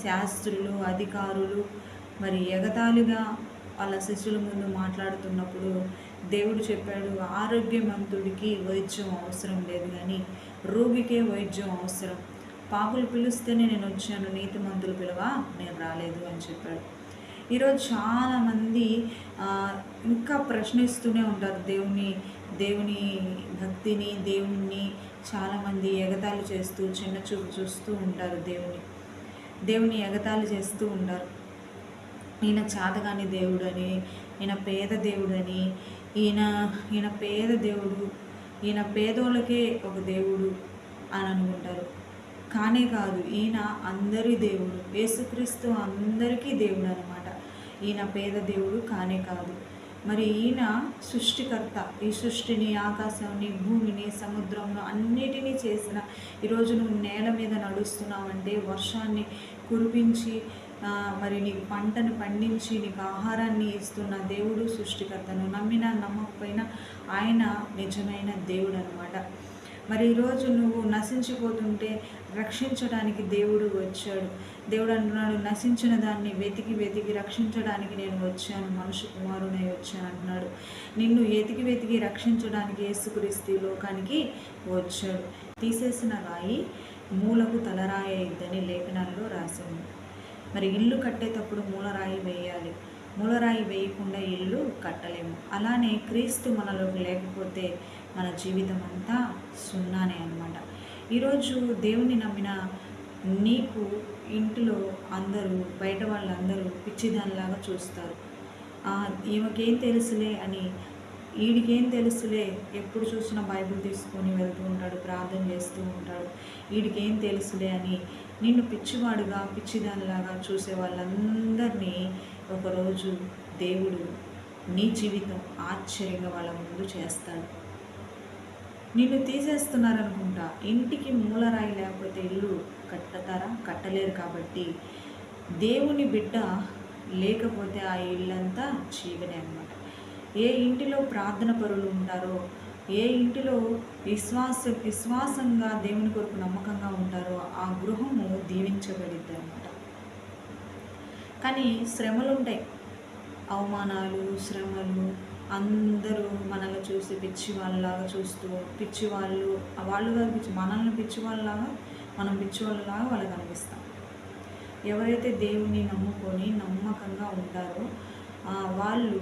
శాస్త్రులు, అధికారులు మరి ఎగతాళిగా వాళ్ళ శిష్యుల ముందు మాట్లాడుతున్నప్పుడు దేవుడు చెప్పాడు, ఆరోగ్యవంతుడికి వైద్యం అవసరం లేదు కానీ రోగికే వైద్యం అవసరం. పాపులు పిలుస్తేనే నేను వచ్చాను, నీతిమంతులు పిలవా నేను రాలేదు అని చెప్పాడు. ఈరోజు చాలామంది ఇంకా ప్రశ్నిస్తూనే ఉంటారు దేవుని భక్తిని, దేవుణ్ణి చాలామంది ఎగతాళి చేస్తూ చిన్న చూపు చూస్తూ ఉంటారు. దేవుని ఎగతాళి చేస్తూ ఉంటారు. ఈయన చాతగాని దేవుడని, ఈయన పేద దేవుడని, ఈయన పేద దేవుడు, ఈయన పేదోళ్ళకే ఒక దేవుడు అని అనుకుంటారు. కానే కాదు, ఈయన అందరి దేవుడు. యేసుక్రీస్తు అందరికీ దేవుడు అనమాట. ఈయన పేద దేవుడు కానే కాదు. మరి ఈయన సృష్టికర్త. ఈ సృష్టిని, ఆకాశాన్ని, భూమిని, సముద్రంలో అన్నిటినీ చేసిన, ఈరోజు నువ్వు నేల మీద నడుస్తున్నావంటే వర్షాన్ని కురిపించి మరి నీకు పంటను పండించి నీకు ఆహారాన్ని ఇస్తున్న దేవుడు సృష్టికర్తను. నమ్మినా నమ్మకపోయినా ఆయన నిజమైన దేవుడు అనమాట. మరి ఈరోజు నువ్వు నశించిపోతుంటే రక్షించడానికి దేవుడు వచ్చాడు. దేవుడు అంటున్నాడు, నశించిన దాన్ని వెతికి రక్షించడానికి నేను వచ్చాను, మనుష్య కుమారునై వచ్చాను అంటున్నాడు. నిన్ను వెతికి రక్షించడానికి యేసుక్రీస్తు లోకానికి వచ్చాడు. తీసేసిన రాయి మూలకు తలరాయి అయిద్దని లేఖనాల్లో రాసింది. మరి ఇల్లు కట్టేటప్పుడు మూలరాయి వేయాలి. మూలరాయి వేయకుండా ఇల్లు కట్టలేము. అలానే క్రీస్తు మనలోకి లేకపోతే మన జీవితం అంతా సున్నానే అన్నమాట. ఈరోజు దేవుని నమ్మిన నీకు ఇంటిలో అందరూ, బయట వాళ్ళందరూ పిచ్చిదానిలాగా చూస్తారు. ఈమెకేం తెలుసులే అని, వీడికేం తెలుసులే, ఎప్పుడు చూసినా బైబిల్ తీసుకొని వెళ్తూ ఉంటాడు, ప్రార్థన చేస్తూ ఉంటాడు, వీడికేం తెలుసులే అని నిన్ను పిచ్చివాడుగా, పిచ్చిదానిలాగా చూసే వాళ్ళందరినీ ఒకరోజు దేవుడు నీ జీవితం ఆశ్చర్యంగా వాళ్ళ ముందు చేస్తాడు. నిన్ను తీసేస్తున్నారనుకుంటా. ఇంటికి మూలరాయి లేకపోతే ఇల్లు కట్టతారా? కట్టలేరు. కాబట్టి దేవుని బిడ్డ లేకపోతే ఆ ఇల్లంతా చీకటే అన్నమాట. ఏ ఇంటిలో ప్రార్థన పరులు ఉంటారో, ఏ ఇంటిలో విశ్వాసంగా దేవుని కొరకు నమ్మకంగా ఉంటారో ఆ గృహము దీవించబడిద్ది అన్నమాట. కానీ శ్రమలు ఉంటాయి, అవమానాలు, శ్రమలు. అందరూ మనల్ని చూసి పిచ్చివాళ్ళలాగా చూస్తూ, వాళ్ళుగా మనల్ని పిచ్చివాళ్ళలాగా, మనం పిచ్చివాళ్ళలాగా వాళ్ళకి అనిపిస్తాం. ఎవరైతే దేవుని నమ్ముకొని నమ్మకంగా ఉంటారో వాళ్ళు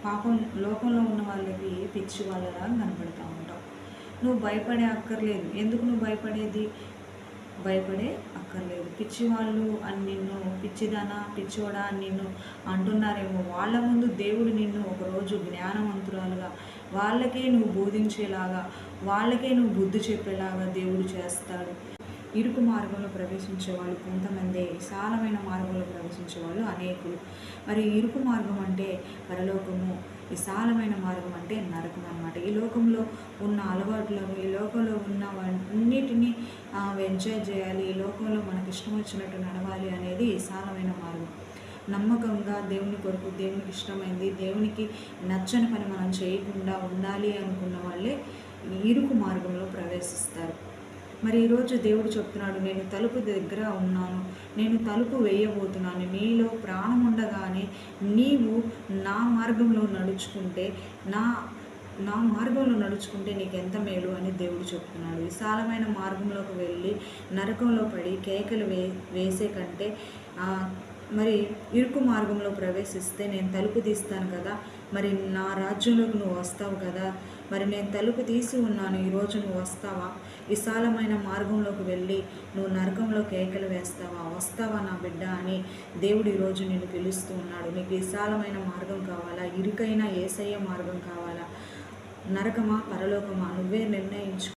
పాపం లోకంలో ఉన్న వాళ్ళకి పిచ్చి వాళ్ళలాగా కనపడుతూ ఉంటావు. నువ్వు భయపడే అక్కర్లేదు. ఎందుకు నువ్వు భయపడే అక్కర్లేదు. పిచ్చివాళ్ళు అని నిన్ను, పిచ్చిదానా, పిచ్చివాడా అని నిన్ను అంటున్నారేమో, వాళ్ళ ముందు దేవుడు నిన్ను ఒకరోజు జ్ఞానవంతురాలుగా, వాళ్ళకే నువ్వు బోధించేలాగా, వాళ్ళకే నువ్వు బుద్ధి చెప్పేలాగా దేవుడు చేస్తాడు. ఇరుకు మార్గంలో ప్రవేశించే వాళ్ళు కొంతమంది, విశాలమైన మార్గంలో ప్రవేశించే వాళ్ళు అనేకులు. మరి ఇరుకు మార్గం అంటే పరలోకము, విశాలమైన మార్గం అంటే నరకం అన్నమాట. ఈ లోకంలో ఉన్న అలవాట్లను, ఈ లోకంలో ఉన్న అన్నిటినీ ఎంజాయ్ చేయాలి, ఈ లోకంలో మనకి ఇష్టం వచ్చినట్టు నడవాలి అనేది విశాలమైన మార్గం. నమ్మకంగా దేవుని కొరకు, దేవునికి ఇష్టమైంది, దేవునికి నచ్చని పని మనం చేయకుండా ఉండాలి అనుకున్న వాళ్ళే ఇరుకు మార్గంలో ప్రవేశిస్తారు. మరి ఈరోజు దేవుడు చెప్తున్నాడు, నేను తలుపు దగ్గర ఉన్నాను, నేను తలుపు వేయబోతున్నాను. నీలో ప్రాణం ఉండగానే నీవు నా మార్గంలో నడుచుకుంటే, నా మార్గంలో నడుచుకుంటే నీకు ఎంత మేలు అని దేవుడు చెప్తున్నాడు. విశాలమైన మార్గంలోకి వెళ్ళి నరకంలో పడి కేకలు వేసే కంటే మరి ఇరుకు మార్గంలో ప్రవేశిస్తే, నేను తలుపు తీస్తాను కదా, మరి నా రాజ్యంలోకి నువ్వు వస్తావు కదా, మరి నేను తలుపు తీసి ఉన్నాను, ఈరోజు నువ్వు వస్తావా? విశాలమైన మార్గంలోకి వెళ్ళి నువ్వు నరకంలో కేకలు వస్తావా నా బిడ్డ అని దేవుడు ఈరోజు నిన్ను పిలుస్తూ ఉన్నాడు. నీకు విశాలమైన మార్గం కావాలా? ఇరుకైన యేసయ్య మార్గం కావాలా? నరకమా, పరలోకమా? నువ్వే నిర్ణయించు.